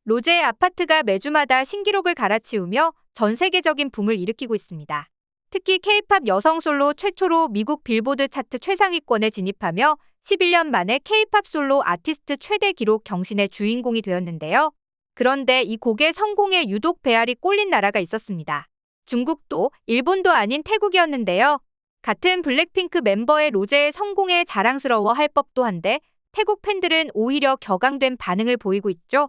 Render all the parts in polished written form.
로제의 아파트가 매주마다 신기록을 갈아치우며 전 세계적인 붐을 일으키고 있습니다. 특히 K-팝 여성 솔로 최초로 미국 빌보드 차트 최상위권에 진입하며 11년 만에 K-팝 솔로 아티스트 최대 기록 경신의 주인공이 되었는데요. 그런데 이 곡의 성공에 유독 배알이 꼴린 나라가 있었습니다. 중국도 일본도 아닌 태국이었는데요. 같은 블랙핑크 멤버의 로제의 성공에 자랑스러워할 법도 한데 태국 팬들은 오히려 격앙된 반응을 보이고 있죠.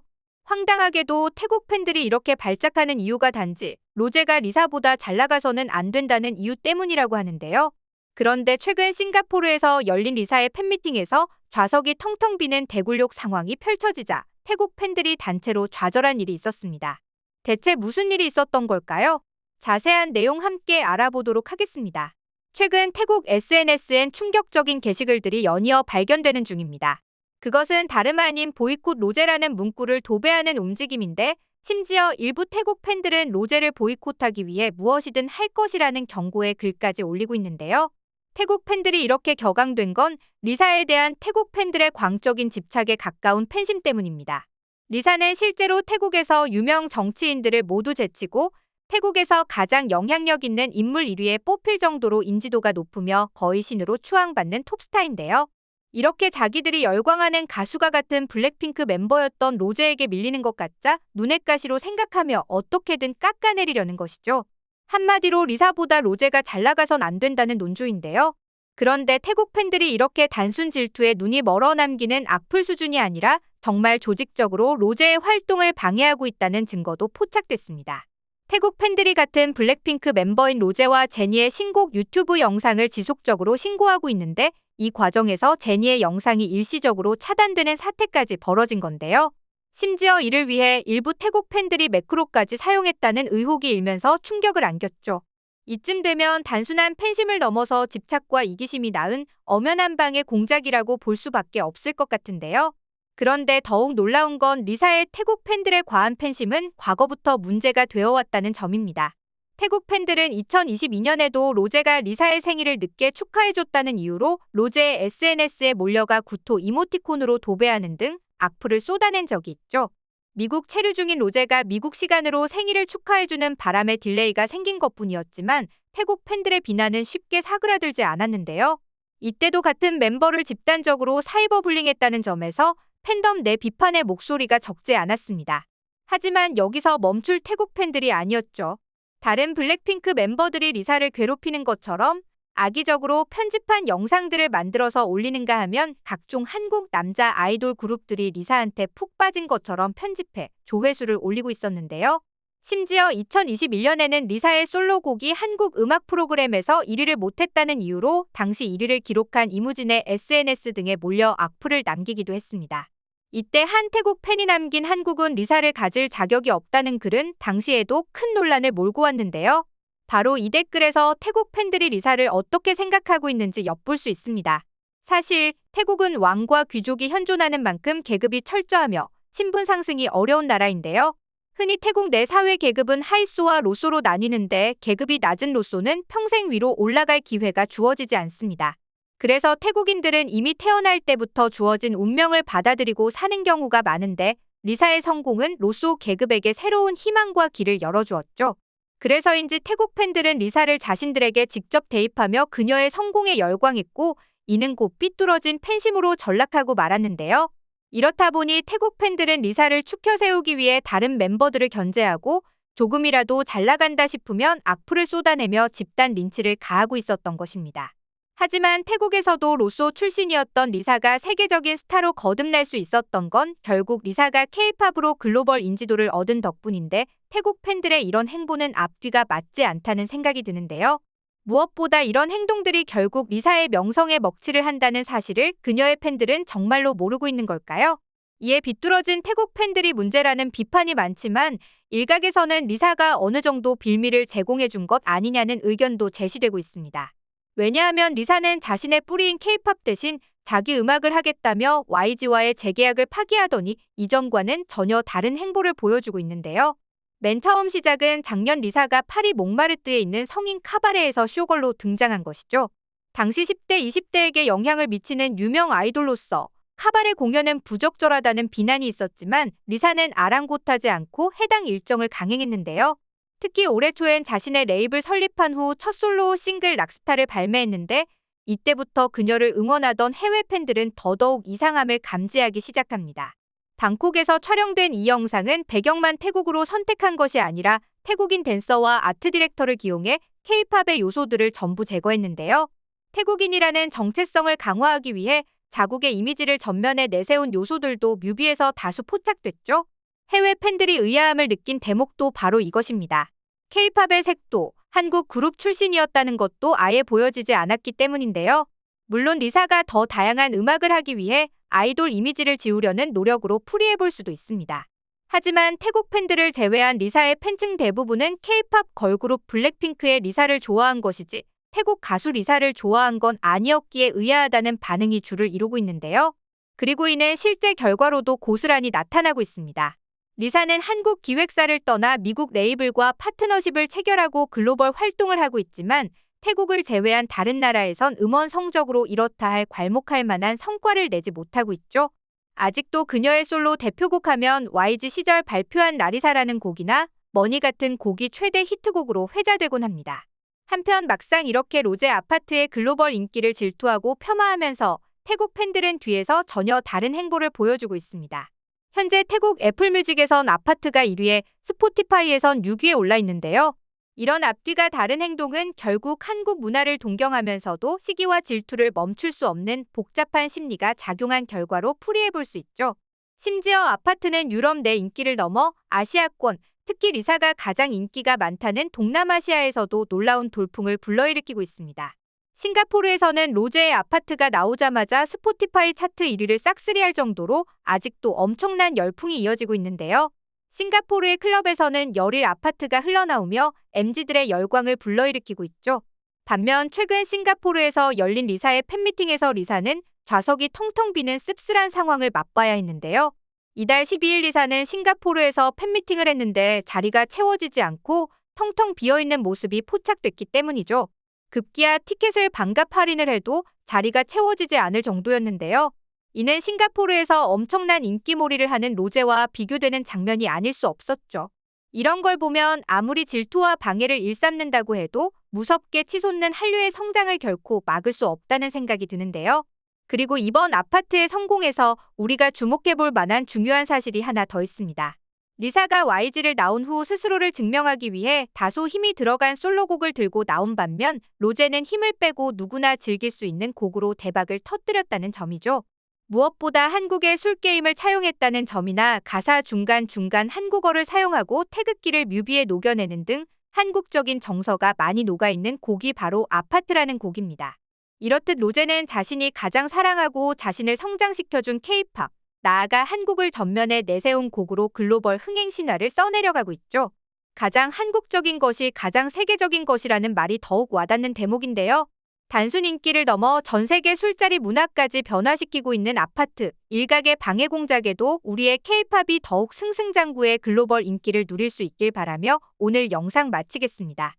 황당하게도 태국 팬들이 이렇게 발작하는 이유가 단지 로제가 리사보다 잘 나가서는 안 된다는 이유 때문이라고 하는데요. 그런데 최근 싱가포르에서 열린 리사의 팬미팅에서 좌석이 텅텅 비는 대굴욕 상황이 펼쳐지자 태국 팬들이 단체로 좌절한 일이 있었습니다. 대체 무슨 일이 있었던 걸까요? 자세한 내용 함께 알아보도록 하겠습니다. 최근 태국 SNS엔 충격적인 게시글들이 연이어 발견되는 중입니다. 그것은 다름 아닌 보이콧 로제라는 문구를 도배하는 움직임인데 심지어 일부 태국 팬들은 로제를 보이콧하기 위해 무엇이든 할 것이라는 경고의 글까지 올리고 있는데요. 태국 팬들이 이렇게 격앙된 건 리사에 대한 태국 팬들의 광적인 집착에 가까운 팬심 때문입니다. 리사는 실제로 태국에서 유명 정치인들을 모두 제치고 태국에서 가장 영향력 있는 인물 1위에 뽑힐 정도로 인지도가 높으며 거의 신으로 추앙받는 톱스타인데요. 이렇게 자기들이 열광하는 가수가 같은 블랙핑크 멤버였던 로제에게 밀리는 것 같자 눈엣 가시로 생각하며 어떻게든 깎아내리려는 것이죠. 한마디로 리사보다 로제가 잘 나가선 안 된다는 논조인데요. 그런데 태국 팬들이 이렇게 단순 질투에 눈이 멀어 남기는 악플 수준이 아니라 정말 조직적으로 로제의 활동을 방해하고 있다는 증거도 포착됐습니다. 태국 팬들이 같은 블랙핑크 멤버인 로제와 제니의 신곡 유튜브 영상을 지속적으로 신고하고 있는데 이 과정에서 제니의 영상이 일시적으로 차단되는 사태까지 벌어진 건데요. 심지어 이를 위해 일부 태국 팬들이 매크로까지 사용했다는 의혹이 일면서 충격을 안겼죠. 이쯤 되면 단순한 팬심을 넘어서 집착과 이기심이 낳은 엄연한 방의 공작이라고 볼 수밖에 없을 것 같은데요. 그런데 더욱 놀라운 건 리사의 태국 팬들의 과한 팬심은 과거부터 문제가 되어왔다는 점입니다. 태국 팬들은 2022년에도 로제가 리사의 생일을 늦게 축하해줬다는 이유로 로제의 SNS에 몰려가 구토 이모티콘으로 도배하는 등 악플을 쏟아낸 적이 있죠. 미국 체류 중인 로제가 미국 시간으로 생일을 축하해주는 바람에 딜레이가 생긴 것뿐이었지만 태국 팬들의 비난은 쉽게 사그라들지 않았는데요. 이때도 같은 멤버를 집단적으로 사이버 불링했다는 점에서 팬덤 내 비판의 목소리가 적지 않았습니다. 하지만 여기서 멈출 태국 팬들이 아니었죠. 다른 블랙핑크 멤버들이 리사를 괴롭히는 것처럼 악의적으로 편집한 영상들을 만들어서 올리는가 하면 각종 한국 남자 아이돌 그룹들이 리사한테 푹 빠진 것처럼 편집해 조회수를 올리고 있었는데요. 심지어 2021년에는 리사의 솔로곡이 한국 음악 프로그램에서 1위를 못했다는 이유로 당시 1위를 기록한 이무진의 SNS 등에 몰려 악플을 남기기도 했습니다. 이때 한 태국 팬이 남긴 한국은 리사를 가질 자격이 없다는 글은 당시에도 큰 논란을 몰고 왔는데요. 바로 이 댓글에서 태국 팬들이 리사를 어떻게 생각하고 있는지 엿볼 수 있습니다. 사실 태국은 왕과 귀족이 현존하는 만큼 계급이 철저하며 신분 상승이 어려운 나라인데요. 흔히 태국 내 사회 계급은 하이소와 로소로 나뉘는데 계급이 낮은 로소는 평생 위로 올라갈 기회가 주어지지 않습니다. 그래서 태국인들은 이미 태어날 때부터 주어진 운명을 받아들이고 사는 경우가 많은데 리사의 성공은 로소 계급에게 새로운 희망과 길을 열어주었죠. 그래서인지 태국 팬들은 리사를 자신들에게 직접 대입하며 그녀의 성공에 열광했고 이는 곧 삐뚤어진 팬심으로 전락하고 말았는데요. 이렇다 보니 태국 팬들은 리사를 추켜 세우기 위해 다른 멤버들을 견제하고 조금이라도 잘 나간다 싶으면 악플을 쏟아내며 집단 린치를 가하고 있었던 것입니다. 하지만 태국에서도 로소 출신이었던 리사가 세계적인 스타로 거듭날 수 있었던 건 결국 리사가 K-팝으로 글로벌 인지도를 얻은 덕분인데 태국 팬들의 이런 행보는 앞뒤가 맞지 않다는 생각이 드는데요. 무엇보다 이런 행동들이 결국 리사의 명성에 먹칠을 한다는 사실을 그녀의 팬들은 정말로 모르고 있는 걸까요? 이에 비뚤어진 태국 팬들이 문제라는 비판이 많지만 일각에서는 리사가 어느 정도 빌미를 제공해 준 것 아니냐는 의견도 제시되고 있습니다. 왜냐하면 리사는 자신의 뿌리인 K-팝 대신 자기 음악을 하겠다며 YG와의 재계약을 파기하더니 이전과는 전혀 다른 행보를 보여주고 있는데요. 맨 처음 시작은 작년 리사가 파리 몽마르트에 있는 성인 카바레에서 쇼걸로 등장한 것이죠. 당시 10대, 20대에게 영향을 미치는 유명 아이돌로서 카바레 공연은 부적절하다는 비난이 있었지만 리사는 아랑곳하지 않고 해당 일정을 강행했는데요. 특히 올해 초엔 자신의 레이블 설립한 후 첫 솔로 싱글 락스타를 발매했는데 이때부터 그녀를 응원하던 해외 팬들은 더더욱 이상함을 감지하기 시작합니다. 방콕에서 촬영된 이 영상은 배경만 태국으로 선택한 것이 아니라 태국인 댄서와 아트 디렉터를 기용해 K-팝의 요소들을 전부 제거했는데요. 태국인이라는 정체성을 강화하기 위해 자국의 이미지를 전면에 내세운 요소들도 뮤비에서 다수 포착됐죠. 해외 팬들이 의아함을 느낀 대목도 바로 이것입니다. K-팝의 색도 한국 그룹 출신이었다는 것도 아예 보여지지 않았기 때문인데요. 물론 리사가 더 다양한 음악을 하기 위해 아이돌 이미지를 지우려는 노력으로 풀이해볼 수도 있습니다. 하지만 태국 팬들을 제외한 리사의 팬층 대부분은 K-팝 걸그룹 블랙핑크의 리사를 좋아한 것이지 태국 가수 리사를 좋아한 건 아니었기에 의아하다는 반응이 주를 이루고 있는데요. 그리고 이는 실제 결과로도 고스란히 나타나고 있습니다. 리사는 한국 기획사를 떠나 미국 레이블과 파트너십을 체결하고 글로벌 활동을 하고 있지만 태국을 제외한 다른 나라에선 음원 성적으로 이렇다 할 괄목할 만한 성과를 내지 못하고 있죠. 아직도 그녀의 솔로 대표곡 하면 YG 시절 발표한 라리사라는 곡이나 머니 같은 곡이 최대 히트곡으로 회자되곤 합니다. 한편 막상 이렇게 로제 아파트의 글로벌 인기를 질투하고 폄하하면서 태국 팬들은 뒤에서 전혀 다른 행보를 보여주고 있습니다. 현재 태국 애플뮤직에선 아파트가 1위에 스포티파이에선 6위에 올라 있는데요. 이런 앞뒤가 다른 행동은 결국 한국 문화를 동경하면서도 시기와 질투를 멈출 수 없는 복잡한 심리가 작용한 결과로 풀이해볼 수 있죠. 심지어 아파트는 유럽 내 인기를 넘어 아시아권, 특히 리사가 가장 인기가 많다는 동남아시아에서도 놀라운 돌풍을 불러일으키고 있습니다. 싱가포르에서는 로제의 아파트가 나오자마자 스포티파이 차트 1위를 싹쓸이할 정도로 아직도 엄청난 열풍이 이어지고 있는데요. 싱가포르의 클럽에서는 열일 아파트가 흘러나오며 MZ들의 열광을 불러일으키고 있죠. 반면 최근 싱가포르에서 열린 리사의 팬미팅에서 리사는 좌석이 텅텅 비는 씁쓸한 상황을 맛봐야 했는데요. 이달 12일 리사는 싱가포르에서 팬미팅을 했는데 자리가 채워지지 않고 텅텅 비어있는 모습이 포착됐기 때문이죠. 급기야 티켓을 반값 할인을 해도 자리가 채워지지 않을 정도였는데요. 이는 싱가포르에서 엄청난 인기몰이를 하는 로제와 비교되는 장면이 아닐 수 없었죠. 이런 걸 보면 아무리 질투와 방해를 일삼는다고 해도 무섭게 치솟는 한류의 성장을 결코 막을 수 없다는 생각이 드는데요. 그리고 이번 아파트의 성공에서 우리가 주목해볼 만한 중요한 사실이 하나 더 있습니다. 리사가 YG를 나온 후 스스로를 증명하기 위해 다소 힘이 들어간 솔로곡을 들고 나온 반면 로제는 힘을 빼고 누구나 즐길 수 있는 곡으로 대박을 터뜨렸다는 점이죠. 무엇보다 한국의 술게임을 차용했다는 점이나 가사 중간중간 한국어를 사용하고 태극기를 뮤비에 녹여내는 등 한국적인 정서가 많이 녹아있는 곡이 바로 아파트라는 곡입니다. 이렇듯 로제는 자신이 가장 사랑하고 자신을 성장시켜준 K-팝, 나아가 한국을 전면에 내세운 곡으로 글로벌 흥행 신화를 써내려가고 있죠. 가장 한국적인 것이 가장 세계적인 것이라는 말이 더욱 와닿는 대목인데요. 단순 인기를 넘어 전 세계 술자리 문화까지 변화시키고 있는 아파트, 일각의 방해 공작에도 우리의 K-팝이 더욱 승승장구의 글로벌 인기를 누릴 수 있길 바라며 오늘 영상 마치겠습니다.